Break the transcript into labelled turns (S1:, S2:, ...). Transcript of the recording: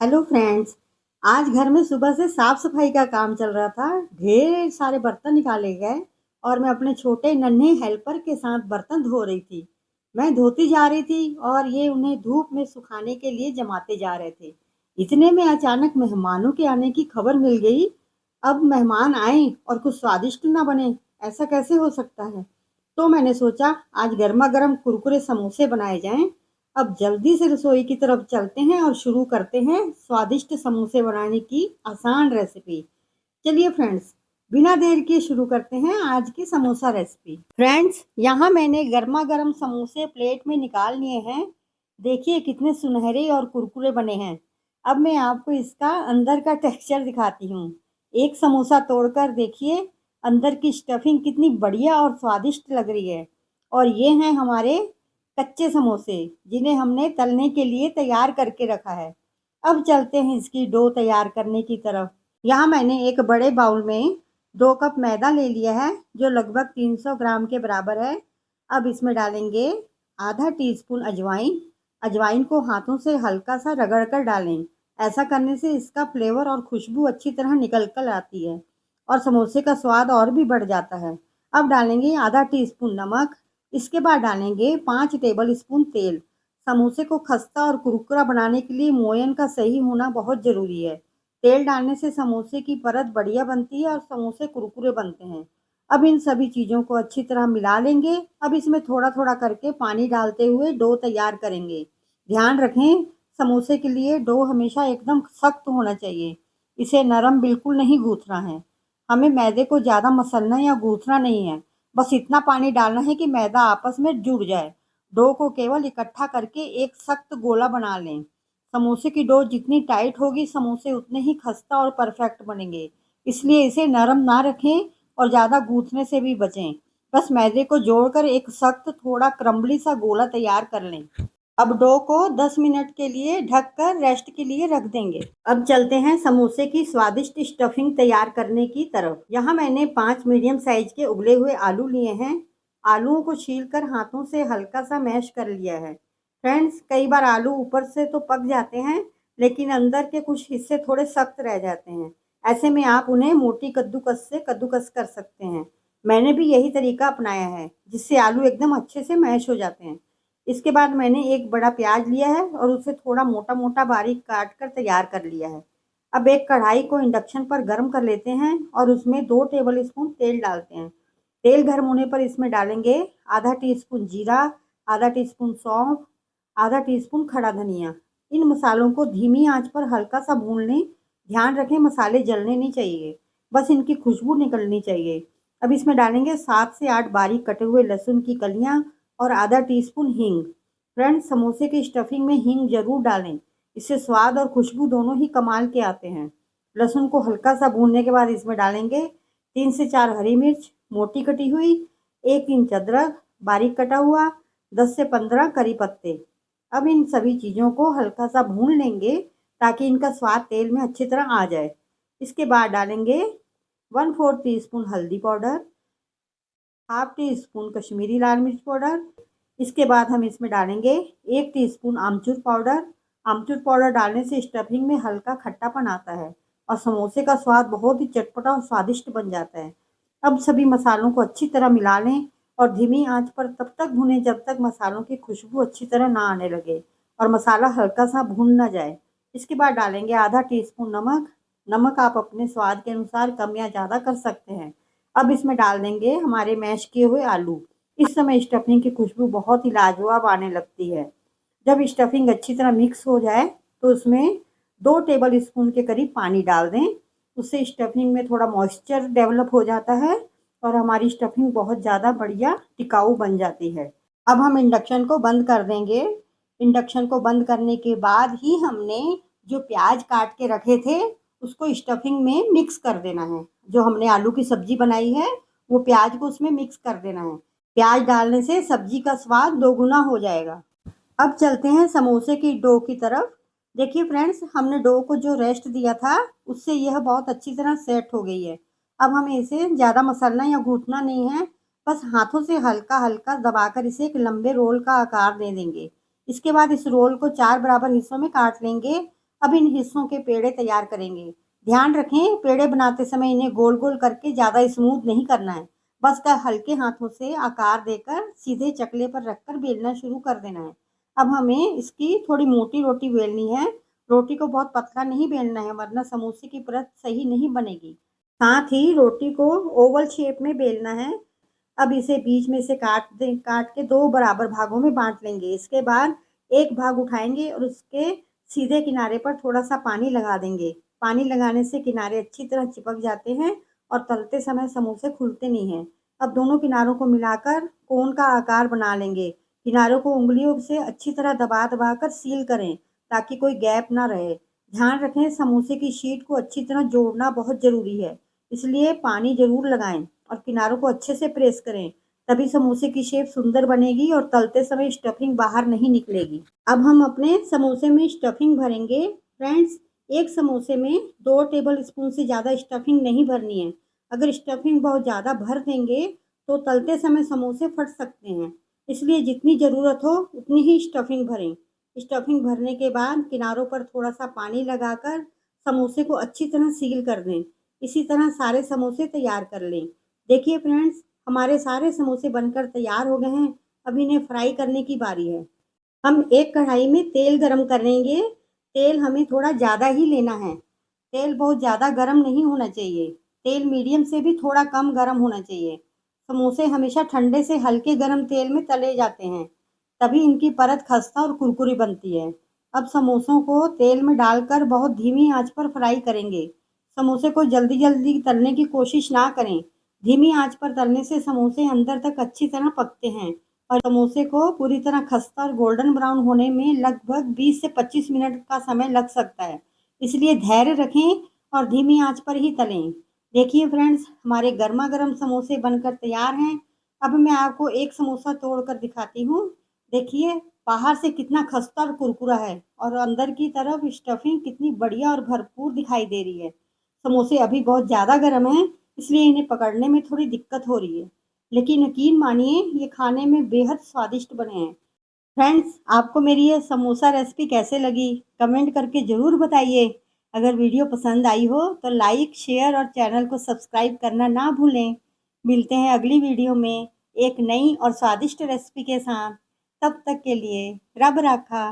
S1: Hello friends. आज घर में सुबह से साफ सफाई का काम चल रहा था। ढेर सारे बर्तन निकाले गए और मैं अपने छोटे नन्हे हेल्पर के साथ बर्तन धो रही थी। मैं धोती जा रही थी और ये उन्हें धूप में सुखाने के लिए जमाते जा रहे थे। इतने में अचानक मेहमानों के आने की खबर मिल गई। अब मेहमान आए और कुछ स्वादिष्ट ना बने, ऐसा कैसे हो सकता है। तो मैंने सोचा आज गर्मा गर्म कुरकुरे समोसे बनाए जाएं। अब जल्दी से रसोई की तरफ चलते हैं और शुरू करते हैं स्वादिष्ट समोसे बनाने की आसान रेसिपी। चलिए फ्रेंड्स, बिना देर किए शुरू करते हैं आज की समोसा रेसिपी। फ्रेंड्स, यहाँ मैंने गर्मा गर्म समोसे प्लेट में निकाल लिए हैं। देखिए कितने सुनहरे और कुरकुरे बने हैं। अब मैं आपको इसका अंदर का टेक्सचर दिखाती हूँ। एक समोसा तोड़कर देखिए, अंदर की स्टफिंग कितनी बढ़िया और स्वादिष्ट लग रही है। और ये हैं हमारे कच्चे समोसे, जिन्हें हमने तलने के लिए तैयार करके रखा है। अब चलते हैं इसकी डो तैयार करने की तरफ। यहाँ मैंने एक बड़े बाउल में 2 कप मैदा ले लिया है, जो लगभग 300 ग्राम के बराबर है। अब इसमें डालेंगे आधा टीस्पून अजवाइन। अजवाइन को हाथों से हल्का सा रगड़ कर डालें। ऐसा करने से इसका फ्लेवर और खुशबू अच्छी तरह निकल कर आती है और समोसे का स्वाद और भी बढ़ जाता है। अब डालेंगे आधा टीस्पून नमक। इसके बाद डालेंगे 5 टेबल स्पून तेल। समोसे को खस्ता और कुरकुरा बनाने के लिए मोयन का सही होना बहुत ज़रूरी है। तेल डालने से समोसे की परत बढ़िया बनती है और समोसे कुरकुरे बनते हैं। अब इन सभी चीज़ों को अच्छी तरह मिला लेंगे। अब इसमें थोड़ा थोड़ा करके पानी डालते हुए डो तैयार करेंगे। ध्यान रखें, समोसे के लिए डो हमेशा एकदम सख्त होना चाहिए। इसे नरम बिल्कुल नहीं गूंथना है। हमें मैदे को ज़्यादा मसलना या गूंथना नहीं है। बस इतना पानी डालना है कि मैदा आपस में जुड़ जाए। डो को केवल इकट्ठा करके एक सख्त गोला बना लें। समोसे की डो जितनी टाइट होगी, समोसे उतने ही खस्ता और परफेक्ट बनेंगे। इसलिए इसे नरम ना रखें और ज़्यादा गूंथने से भी बचें। बस मैदे को जोड़कर एक सख्त, थोड़ा क्रम्बली सा गोला तैयार कर लें। अब डो को 10 मिनट के लिए ढककर रेस्ट के लिए रख देंगे। अब चलते हैं समोसे की स्वादिष्ट स्टफिंग तैयार करने की तरफ। यहाँ मैंने 5 मीडियम साइज के उबले हुए आलू लिए हैं। आलूओं को छीलकर हाथों से हल्का सा मैश कर लिया है। फ्रेंड्स, कई बार आलू ऊपर से तो पक जाते हैं, लेकिन अंदर के कुछ हिस्से थोड़े सख्त रह जाते हैं। ऐसे में आप उन्हें मोटी कद्दूकस से कद्दूकस कर सकते हैं। मैंने भी यही तरीका अपनाया है, जिससे आलू एकदम अच्छे से मैश हो जाते हैं। इसके बाद मैंने एक बड़ा प्याज लिया है और उसे थोड़ा मोटा मोटा बारीक काट कर तैयार कर लिया है। अब एक कढ़ाई को इंडक्शन पर गर्म कर लेते हैं और उसमें 2 टेबल स्पून तेल डालते हैं। तेल गर्म होने पर इसमें डालेंगे आधा टीस्पून जीरा, आधा टीस्पून सौंफ, आधा टीस्पून खड़ा धनिया। इन मसालों को धीमी आंच पर हल्का सा भून लें। ध्यान रखें, मसाले जलने नहीं चाहिए, बस इनकी खुशबू निकलनी चाहिए। अब इसमें डालेंगे 7 से 8 बारीक कटे हुए लहसुन की कलियां और आधा टीस्पून हींग। फ्रेंड्स, समोसे की स्टफिंग में हींग जरूर डालें। इससे स्वाद और खुशबू दोनों ही कमाल के आते हैं। लहसुन को हल्का सा भूनने के बाद इसमें डालेंगे 3 से 4 हरी मिर्च मोटी कटी हुई, 1 इंच अदरक बारीक कटा हुआ, 10 से 15 करी पत्ते। अब इन सभी चीज़ों को हल्का सा भून लेंगे ताकि इनका स्वाद तेल में अच्छी तरह आ जाए। इसके बाद डालेंगे 1/4 टीस्पून हल्दी powder, half teaspoon Kashmiri लाल मिर्च पाउडर। इसके बाद हम इसमें डालेंगे 1 टीस्पून आमचूर पाउडर। आमचूर पाउडर डालने से स्टफिंग में हल्का खट्टापन आता है और समोसे का स्वाद बहुत ही चटपटा और स्वादिष्ट बन जाता है। अब सभी मसालों को अच्छी तरह मिला लें और धीमी आंच पर तब तक भुनें जब तक मसालों की खुशबू अच्छी तरह ना आने लगे और मसाला हल्का सा भून ना जाए। इसके बाद डालेंगे आधा टीस्पून नमक। नमक आप अपने स्वाद के अनुसार कम या ज़्यादा कर सकते हैं। अब इसमें डाल देंगे हमारे मैश किए हुए आलू। इस समय स्टफिंग की खुशबू बहुत ही लाजवाब आने लगती है। जब स्टफिंग अच्छी तरह मिक्स हो जाए तो उसमें 2 टेबल स्पून के करीब पानी डाल दें। उससे स्टफिंग में थोड़ा मॉइस्चर डेवलप हो जाता है और हमारी स्टफिंग बहुत ज़्यादा बढ़िया टिकाऊ बन जाती है। अब हम इंडक्शन को बंद कर देंगे। इंडक्शन को बंद करने के बाद ही हमने जो प्याज काट के रखे थे उसको स्टफिंग में मिक्स कर देना है। जो हमने आलू की सब्जी बनाई है वो प्याज को उसमें मिक्स कर देना है। प्याज डालने से सब्जी का स्वाद दोगुना हो जाएगा। अब चलते हैं समोसे की डो की तरफ। देखिए फ्रेंड्स, हमने डो को जो रेस्ट दिया था उससे यह बहुत अच्छी तरह सेट हो गई है। अब हमें इसे ज़्यादा मसलना या गूंथना नहीं है, बस हाथों से हल्का हल्का दबाकर इसे एक लंबे रोल का आकार दे देंगे। इसके बाद इस रोल को 4 बराबर हिस्सों में काट लेंगे। अब इन हिस्सों के पेड़े तैयार करेंगे। ध्यान रखें, पेड़े बनाते समय इन्हें गोल गोल करके ज़्यादा स्मूथ नहीं करना है। बस का हल्के हाथों से आकार देकर सीधे चकले पर रखकर बेलना शुरू कर देना है। अब हमें इसकी थोड़ी मोटी रोटी बेलनी है। रोटी को बहुत पतला नहीं बेलना है, वरना समोसे की परत सही नहीं बनेगी। साथ ही रोटी को ओवल शेप में बेलना है। अब इसे बीच में से काट के 2 बराबर भागों में बाँट लेंगे। इसके बाद एक भाग उठाएँगे और उसके सीधे किनारे पर थोड़ा-सा पानी लगा देंगे। पानी लगाने से किनारे अच्छी तरह चिपक जाते हैं और तलते समय समोसे खुलते नहीं हैं। अब दोनों किनारों को मिलाकर कोन का आकार बना लेंगे। किनारों को उँगलियों से अच्छी तरह दबा-दबा कर सील करें, ताकि कोई गैप ना रहे। ध्यान रखें, समोसे की शीट को अच्छी तरह जोड़ना बहुत ज़रूरी है, इसलिए पानी ज़रूर लगाएँ और किनारों को अच्छे से प्रेस करें। तभी समोसे की शेप सुंदर बनेगी और तलते समय स्टफिंग बाहर नहीं निकलेगी। अब हम अपने समोसे में स्टफिंग भरेंगे। फ्रेंड्स, एक समोसे में 2 टेबल स्पून से ज़्यादा स्टफिंग नहीं भरनी है। अगर स्टफिंग बहुत ज़्यादा भर देंगे तो तलते समय समोसे फट सकते हैं। इसलिए जितनी ज़रूरत हो उतनी ही स्टफिंग भरें। स्टफिंग भरने के बाद किनारों पर थोड़ा-सा पानी लगाकर समोसे को अच्छी तरह सील कर दें। इसी तरह सारे समोसे तैयार कर लें। देखिए फ्रेंड्स, हमारे सारे समोसे बनकर तैयार हो गए हैं। अब इन्हें फ्राई करने की बारी है। हम एक कढ़ाई में तेल गरम करेंगे। तेल हमें थोड़ा ज़्यादा ही लेना है। तेल बहुत ज़्यादा गरम नहीं होना चाहिए। तेल मीडियम से भी थोड़ा कम गरम होना चाहिए। समोसे हमेशा ठंडे से हल्के गरम तेल में तले जाते हैं, तभी इनकी परत खस्ता और कुरकुरी बनती है। अब समोसों को तेल में डालकर बहुत धीमी आंच पर फ्राई करेंगे। समोसे को जल्दी-जल्दी तलने की कोशिश ना करें। धीमी आंच पर तलने से समोसे अंदर तक अच्छी तरह पकते हैं और समोसे को पूरी तरह खस्ता और गोल्डन ब्राउन होने में लगभग 20 से 25 मिनट का समय लग सकता है। इसलिए धैर्य रखें और धीमी आंच पर ही तलें। देखिए फ्रेंड्स, हमारे गर्मा-गर्म समोसे बनकर तैयार हैं। अब मैं आपको एक समोसा तोड़कर दिखाती हूँ। देखिए, बाहर से कितना खस्ता और कुरकुरा है और अंदर की तरफ स्टफिंग कितनी बढ़िया और भरपूर दिखाई दे रही है। समोसे अभी बहुत ज़्यादा गर्म हैं, इसलिए इन्हें पकड़ने में थोड़ी दिक्कत हो रही है। लेकिन यकीन मानिए, ये खाने में बेहद स्वादिष्ट बने हैं। फ्रेंड्स, आपको मेरी ये समोसा रेसिपी कैसे लगी? कमेंट करके ज़रूर बताइए। अगर वीडियो पसंद आई हो तो लाइक, शेयर और चैनल को सब्सक्राइब करना ना भूलें। मिलते हैं अगली वीडियो में एक नई और स्वादिष्ट रेसिपी के साथ। तब तक के लिए रब राखा।